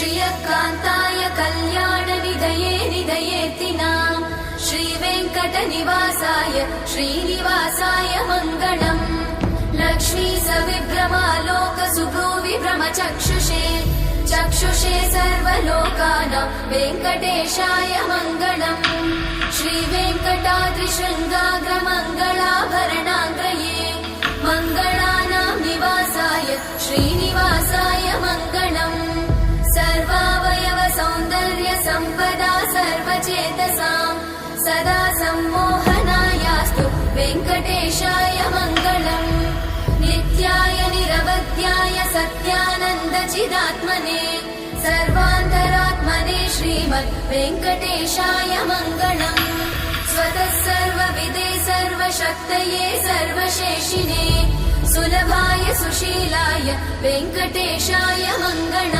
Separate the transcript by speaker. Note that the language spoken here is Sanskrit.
Speaker 1: श्रियकान्ताय कल्याणनिधये निधयेतिनाम् श्रीवेङ्कटनिवासाय श्रीनिवासाय मङ्गलम् लक्ष्मी सविभ्रमालोकसुभ्रूविभ्रमचक्षुषे चक्षुषे सर्वलोकानां वेङ्कटेशाय मङ्गलम् श्रीवेङ्कटाद्रिशृङ्गाग्रमङ्गलाभरणाङ्गये मङ्गलानां निवासाय श्रीनिवासाय मङ्गलम् सर्वावयव सौन्दर्य सम्पदा सर्वचेतसां सदा सम्मोहनायास्तु वेङ्कटेशाय मङ्गलम् नित्याय निरवध्याय सत्यानन्दचिदात्मने सर्वान्तरात्मने श्रीमद् वेङ्कटेशाय मङ्गलम् स्वतः सर्वविदे सर्वशक्तये सर्वशेषिने सुलभाय सुशीलाय वेङ्कटेशाय मङ्गलम्।